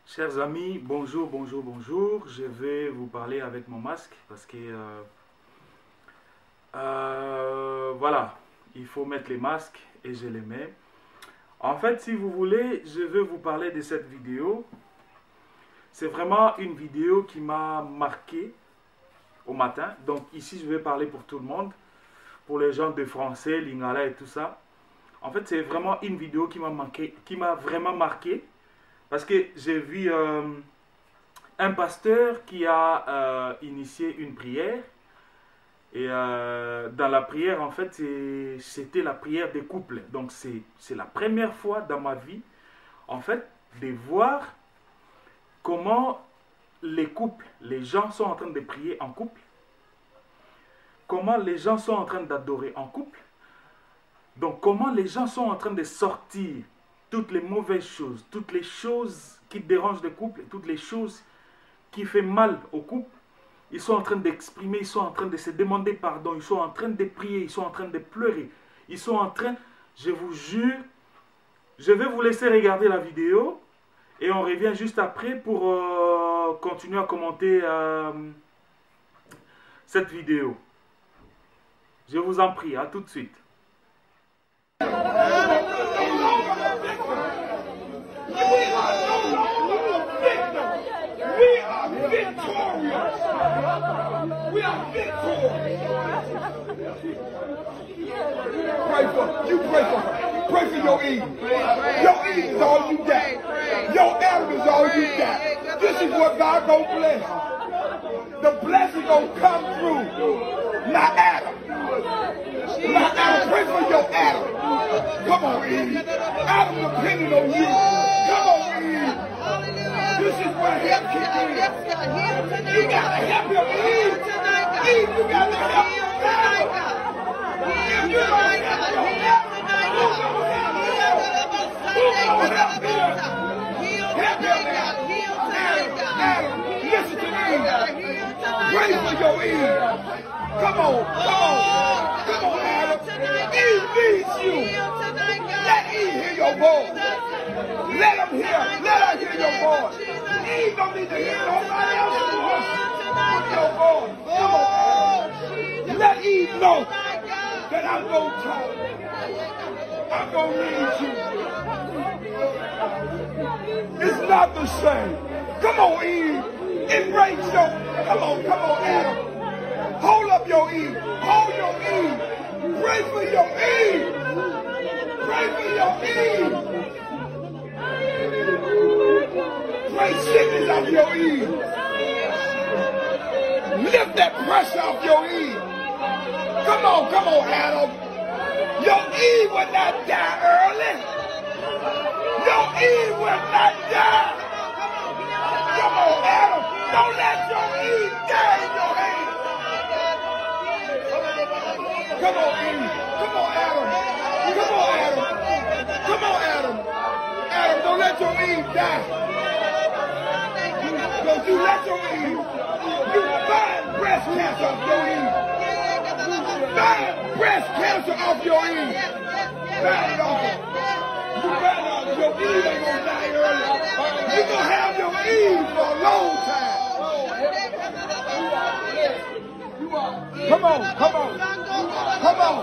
Chers amis, bonjour, bonjour, bonjour. Je vais vous parler avec mon masque parce que voilà, il faut mettre les masques et je les mets. En fait, si vous voulez, je vais vous parler de cette vidéo. C'est vraiment une vidéo qui m'a marqué au matin. Donc ici, je vais parler pour tout le monde, pour les gens de français, lingala et tout ça. En fait, c'est vraiment une vidéo qui m'a vraiment marqué. Parce que j'ai vu un pasteur qui a initié une prière. Et dans la prière, en fait, c'était la prière des couples. Donc, c'est la première fois dans ma vie, en fait, de voir comment les couples, les gens sont en train de prier en couple. Comment les gens sont en train d'adorer en couple. Donc, comment les gens sont en train de sortir toutes les mauvaises choses, toutes les choses qui dérangent le couple, toutes les choses qui font mal au couple, ils sont en train d'exprimer, ils sont en train de se demander pardon, ils sont en train de prier, ils sont en train de pleurer, ils sont en train, je vous jure, je vais vous laisser regarder la vidéo et on revient juste après pour continuer à commenter cette vidéo. Je vous en prie, à tout de suite. We are victorious. Pray for her. Pray for your Eve. Your Eve is all you got. Your Adam is all you got. This is what God gonna bless. The blessing gonna come through. Not Adam. Not Adam. Pray for your Adam. Come on, Eve. Adam depending on you. Come on, Eve. This is where help kick in. You gotta help your Eve. Eve, you gotta help your Adam. If you don't help your Adam, who's gonna help him? Who's gonna help him? Help your Adam. Listen to me. Pray for your Eve. Come on, come on. Come on, Adam. Eve needs you. Let Eve hear your voice. Let him hear. Let her hear your voice. Eve don't need to hear nobody else's voice. With your voice. Come on, Adam. Let Eve know that I'm going to talk. I'm going to need you. It's not the same. Come on, Eve. Embrace your. Come on, Adam. Hold up your Eve. Hold your Eve. Pray for your Eve. Pray for your Eve. Pray sickness off your Eve. Lift that pressure off your Eve. Come on, Adam. Your Eve will not die early. Your Eve will not die. Come on, Adam. Don't let your Eve die in your hand. Come on, Eve. Come on, Adam. Come on, Adam. Come on, Adam. Adam, don't let your Eve die. Don't you let your Eve. You bind breast cancer off your Eve. Bind breast cancer off your Eve. Bind it off. You bind it off. Your Eve ain't gonna die early. You're gonna have your Eve for a long time. Come on, come on. Come on.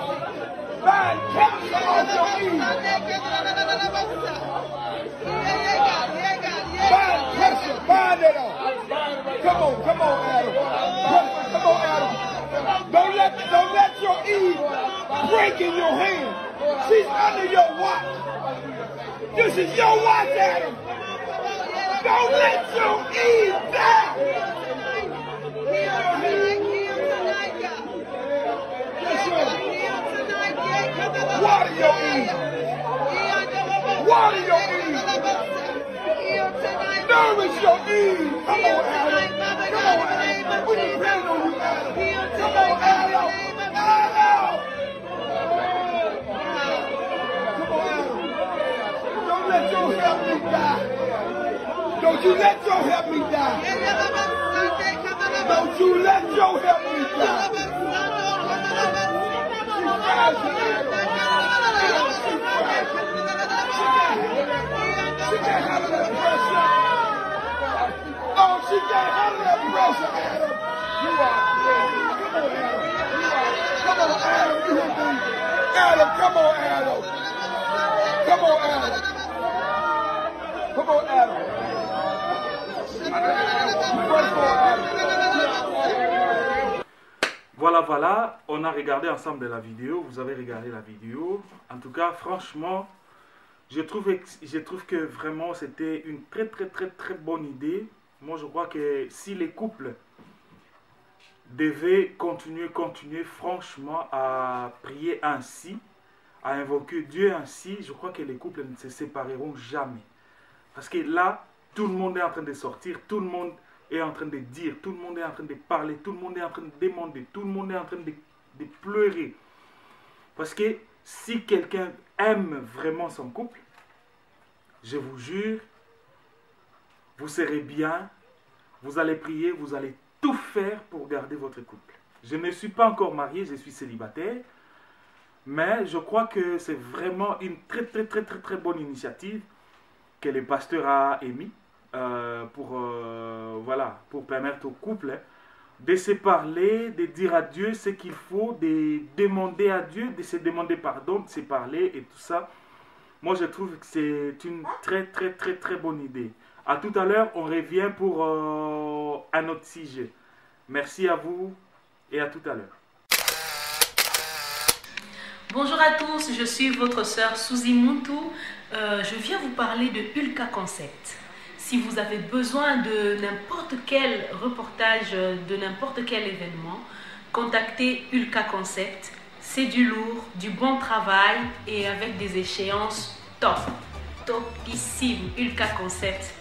Bind cancer off your Eve. Bind pressure. Bind it off. Come on, Adam. Come on, Adam. Don't let your Eve break in your hand. She's under your watch. This is your watch, Adam. Don't let your Eve die. Water your Eve. Water your Eve. Nourish your Eve. Come on, Adam. Come on, Adam. We depend on you, Adam. Come on, Adam. Adam. Come on, Adam. Don't let your help me die. Don't you let your help me die. Don't you let your help me die. She can't handle that pressure. got out of that pressure, Adam. You are ready. Come on, Adam. You are me. Adam, come on, Adam. Come on, Adam. Come on, Adam. Pray for Adam. Voilà, on a regardé ensemble la vidéo, vous avez regardé la vidéo. En tout cas, franchement, je trouve que vraiment c'était une très bonne idée. Moi, je crois que si les couples devaient continuer franchement à prier ainsi, à invoquer Dieu ainsi, je crois que les couples ne se sépareront jamais. Parce que là, tout le monde est en train de sortir, tout le monde est en train de dire, tout le monde est en train de parler, tout le monde est en train de demander, tout le monde est en train de pleurer. Parce que si quelqu'un aime vraiment son couple, je vous jure, vous serez bien, vous allez prier, vous allez tout faire pour garder votre couple. Je ne suis pas encore marié, je suis célibataire, mais je crois que c'est vraiment une très bonne initiative que le pasteur a émise. Pour permettre au couple de se parler, de dire à Dieu ce qu'il faut, de demander à Dieu, de se demander pardon, de se parler et tout ça. Moi, je trouve que c'est une très bonne idée. À tout à l'heure, on revient pour un autre sujet. Merci à vous et à tout à l'heure. Bonjour à tous, je suis votre sœur Suzy Muntu. Je viens vous parler de Ulka Concept. Si vous avez besoin de n'importe quel reportage, de n'importe quel événement, contactez Ulka Concept. C'est du lourd, du bon travail et avec des échéances topissime. Ulka Concept.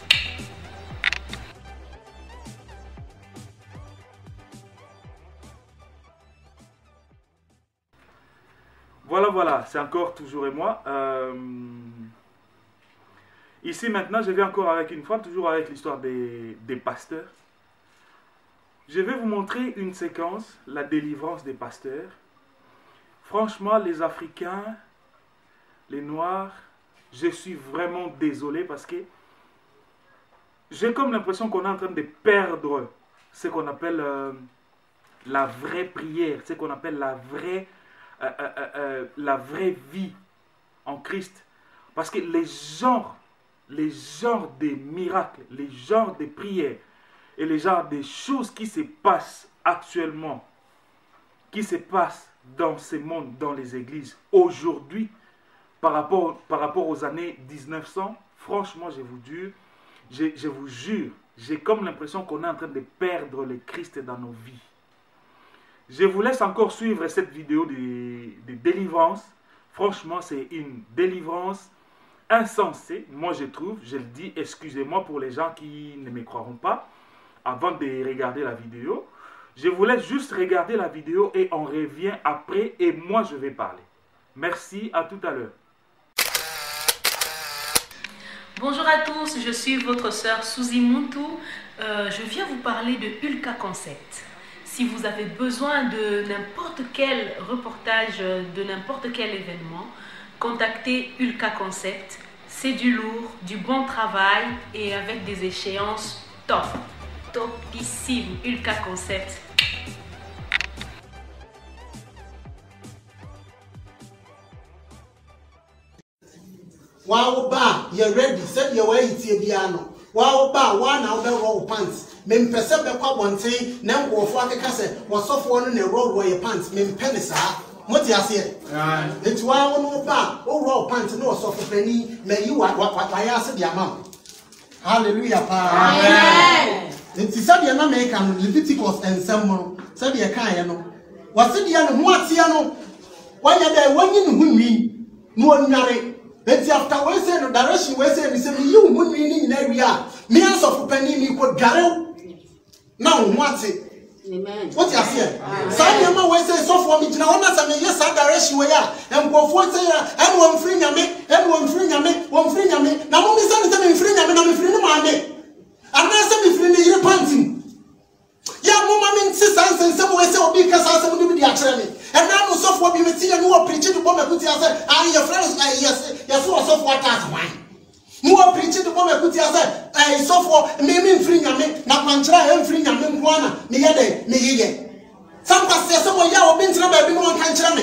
Voilà, c'est encore toujours et moi. Ici maintenant, je vais encore avec une fois, toujours avec l'histoire des pasteurs. Je vais vous montrer une séquence, la délivrance des pasteurs. Franchement, les Africains, les Noirs, je suis vraiment désolé parce que j'ai comme l'impression qu'on est en train de perdre ce qu'on appelle la vraie prière, ce qu'on appelle la vraie vie en Christ. Parce que les genres des miracles, les genres de prières et les genres des choses qui se passent actuellement, qui se passent dans ce monde, dans les églises, aujourd'hui, par rapport aux années 1900, franchement, je vous jure, j'ai comme l'impression qu'on est en train de perdre le Christ dans nos vies. Je vous laisse encore suivre cette vidéo de délivrance. Franchement, c'est une délivrance insensée, moi je trouve, je le dis, excusez-moi pour les gens qui ne me croiront pas, avant de regarder la vidéo. Je vous laisse juste regarder la vidéo et on revient après et moi je vais parler. Merci, à tout à l'heure. Bonjour à tous, je suis votre sœur Suzy Muntu. Je viens vous parler de Ulka Concept. Si vous avez besoin de n'importe quel reportage, de n'importe quel événement, contactez Ulka Concept. C'est du lourd, du bon travail et avec des échéances topissime. Ulka Concept. Wow, ba, you're ready. Said your way to piano. Wow, ba, one out there roll pants. Men perceive the quab one thing, now go for a cassette, was soft one in the road where your pants, men penisa. What you say? It's why one ba, oh, roll pants, no soft penny, may you what I asked your mom. Hallelujah, Amen. It's Sadia American Leviticus and Samuel, Sadia Kayano. Was it Yano, Moatiano? Why are there one in whom we, no marry? But after we say the direction we say, we say, you wouldn't mean in area. Me answer for penny, me could garrow. Now, what's it? What you say? Some of my say so for me. Now, I'm saying yes, that direction we are. And go for say, and one free me, and one free me, one free me. Now, when we say them free me, I'm free me. And I say me free me, panting. Yeah, mama means sister and some way say, because I said, do the actually. And now, no software be material, no preaching to bomb a good answer. And your friends, yes, so software task wine. No preaching to bomb a good answer. so for me free nyame na kwanchira em free nyame nko ana me ye de me ye some kwase so mo ya obi ntina ba bi mo kan chira me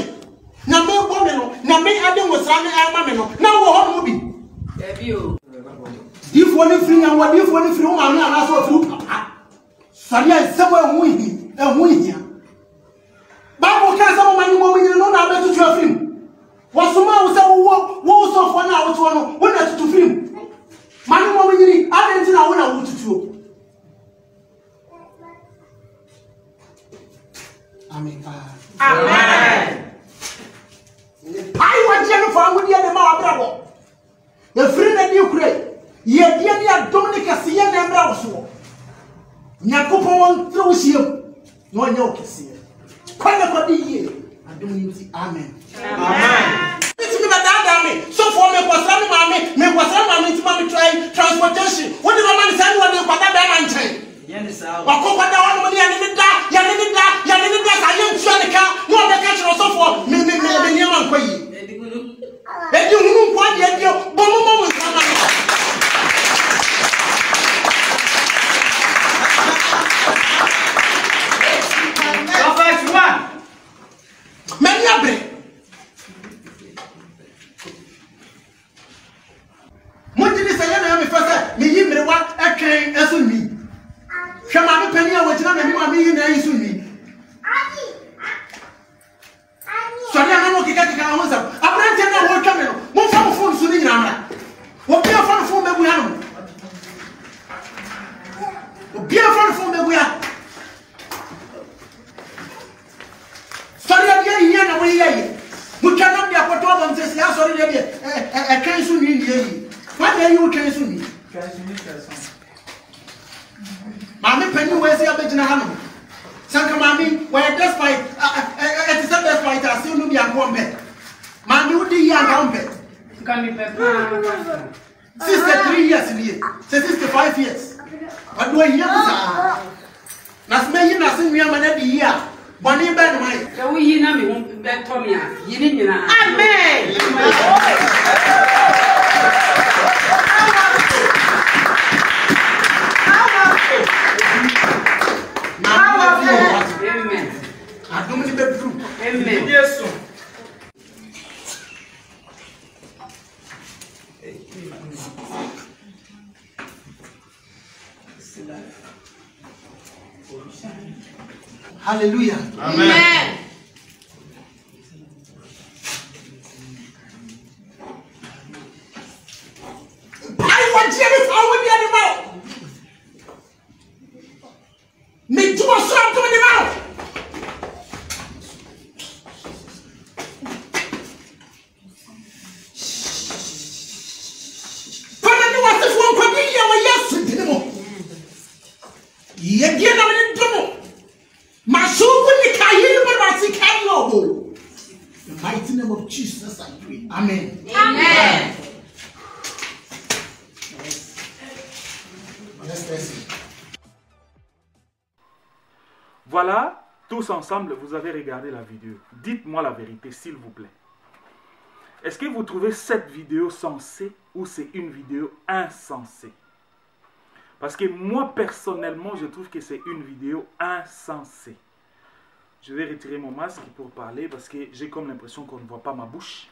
na me bo me no na me ade wosra me ama me no na wo ho mo bi e bi o if one free nyame what if one free o ma me ana so free papa sari e se mo ehu hia Bible can some man mo me no na be to free wasoma wo se wo so for na wo to no wo na to free Manu mo nyini adenti na wona wututuo. Amen. Amen. Ai waje no fa ngudi de ma abrabo. E free na di kure. Ye dia ni adom ne kase ye na mra wo so. Nyakopon won tro hiem. No nya o kase. Kwana ko di ye. Adom ni ti amen. Amen. So for me kwasra me kwasra mama ti mama try transportation what the man say what the kwada be man chen ye sa wa ko kwada wa mo ya ni da sa ye ntua ne ka no be ka chiro so for me ni man kwayi e di hunu kwa de dio bomo nsama no first one me nyabre me yimre wa ekren esu ni hwema me pani a wajina me ma me yi na yi su ni so na no kika ho za abrante na wo twa me no mo fa mo phone su ni nyina mra wo bia fa no phone me bu ya no wo bia fa no phone me bu ya so ya dia yi na wo yi yi mo twa na bia ko to ba mtesi ya so ri dia ekren su ni ni yi what are you trying to do? Mami penny where's your bedroom hammer? Sanka Mami, where despite at the despite I still be a combat. Mami would be young combat. Can be 63 years in here, 65 years. But do I hear that? That's me, you know, me a man year. Bonnie bad way. So we know me won't bet Tommy. You didn't know. Amen. Amen. I don't need the truth. Amen. Yes, sir. Hallelujah. Amen. I want you to follow the animal. Me do a shot to the mouth. In the mighty name of Jesus, I pray. Amen. Amen. Voilà, tous ensemble, vous avez regardé la vidéo. Dites-moi la vérité, s'il vous plaît. Est-ce que vous trouvez cette vidéo sensée ou c'est une vidéo insensée? Parce que moi, personnellement, je trouve que c'est une vidéo insensée. Je vais retirer mon masque pour parler parce que j'ai comme l'impression qu'on ne voit pas ma bouche.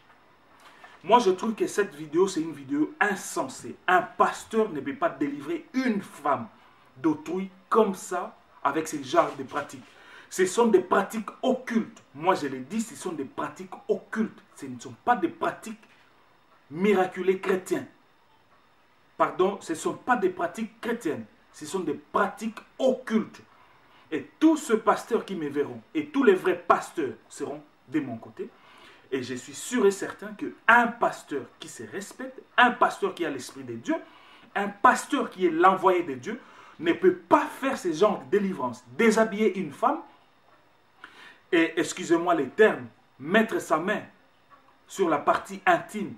Moi, je trouve que cette vidéo, c'est une vidéo insensée. Un pasteur ne peut pas délivrer une femme d'autrui comme ça avec ce genre de pratiques. Ce sont des pratiques occultes. Moi, je l'ai dit, ce sont des pratiques occultes. Ce ne sont pas des pratiques miraculées chrétiennes. Pardon, ce ne sont pas des pratiques chrétiennes. Ce sont des pratiques occultes. Et tous ceux pasteurs qui me verront, et tous les vrais pasteurs seront de mon côté. Et je suis sûr et certain qu'un pasteur qui se respecte, un pasteur qui a l'esprit de Dieu, un pasteur qui est l'envoyé de Dieu, ne peut pas faire ce genre de délivrance. Déshabiller une femme, et excusez-moi les termes, mettre sa main sur la partie intime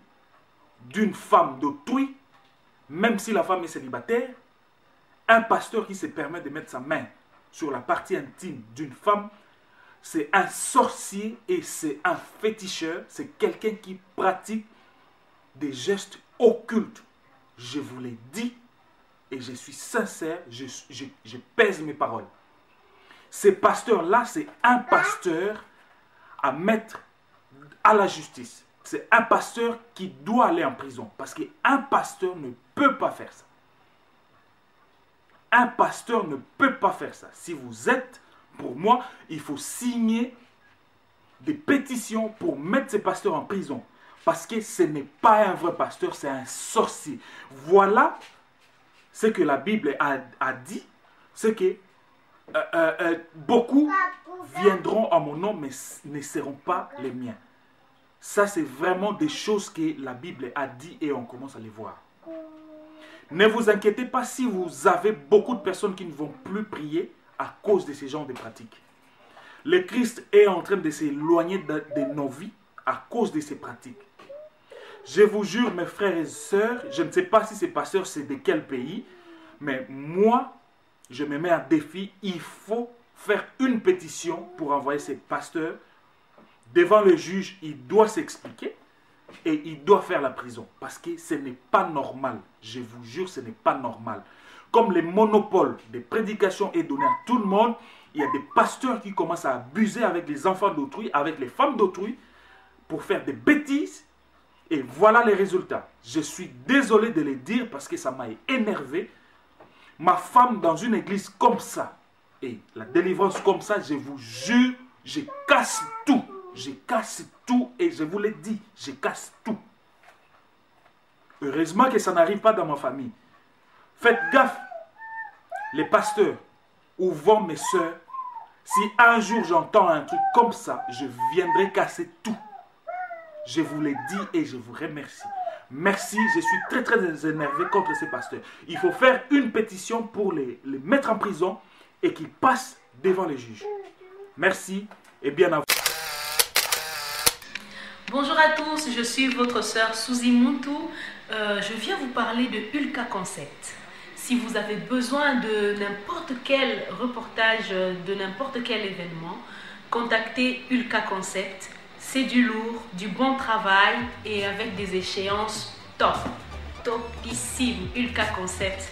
d'une femme d'autrui, même si la femme est célibataire, un pasteur qui se permet de mettre sa main sur la partie intime d'une femme, c'est un sorcier et c'est un féticheur, c'est quelqu'un qui pratique des gestes occultes. Je vous l'ai dit, et je suis sincère, je pèse mes paroles. Ce pasteur-là, c'est un pasteur à mettre à la justice. C'est un pasteur qui doit aller en prison. Parce qu'un pasteur ne peut pas faire ça. Un pasteur ne peut pas faire ça. Si vous êtes, pour moi, il faut signer des pétitions pour mettre ces pasteurs en prison. Parce que ce n'est pas un vrai pasteur, c'est un sorcier. Voilà ce que la Bible a dit. C'est que beaucoup viendront à mon nom, mais ne seront pas les miens. Ça, c'est vraiment des choses que la Bible a dit et on commence à les voir. Ne vous inquiétez pas si vous avez beaucoup de personnes qui ne vont plus prier à cause de ces genres de pratiques. Le Christ est en train de s'éloigner de nos vies à cause de ces pratiques. Je vous jure, mes frères et sœurs, je ne sais pas si ces pasteurs, c'est de quel pays, mais moi, je me mets un défi. Il faut faire une pétition pour envoyer ces pasteurs devant le juge. Il doit s'expliquer et il doit faire la prison. Parce que ce n'est pas normal. Je vous jure, ce n'est pas normal. Comme le monopole des prédications est donné à tout le monde, il y a des pasteurs qui commencent à abuser avec les enfants d'autrui, avec les femmes d'autrui, pour faire des bêtises. Et voilà les résultats. Je suis désolé de le dire parce que ça m'a énervé. Ma femme dans une église comme ça, et la délivrance comme ça, je vous jure, je casse tout. Je casse tout et je vous l'ai dit, je casse tout. Heureusement que ça n'arrive pas dans ma famille. Faites gaffe, les pasteurs ou vont mes soeurs, si un jour j'entends un truc comme ça, je viendrai casser tout. Je vous l'ai dit et je vous remercie. Merci, je suis très très énervé contre ces pasteurs. Il faut faire une pétition pour les mettre en prison et qu'ils passent devant les juges. Merci et bien à vous. Bonjour à tous, je suis votre sœur Suzy Muntu. Je viens vous parler de Ulka Concept. Si vous avez besoin de n'importe quel reportage, de n'importe quel événement, contactez Ulka Concept. C'est du lourd, du bon travail et avec des échéances top, topissime. Ulka Concept.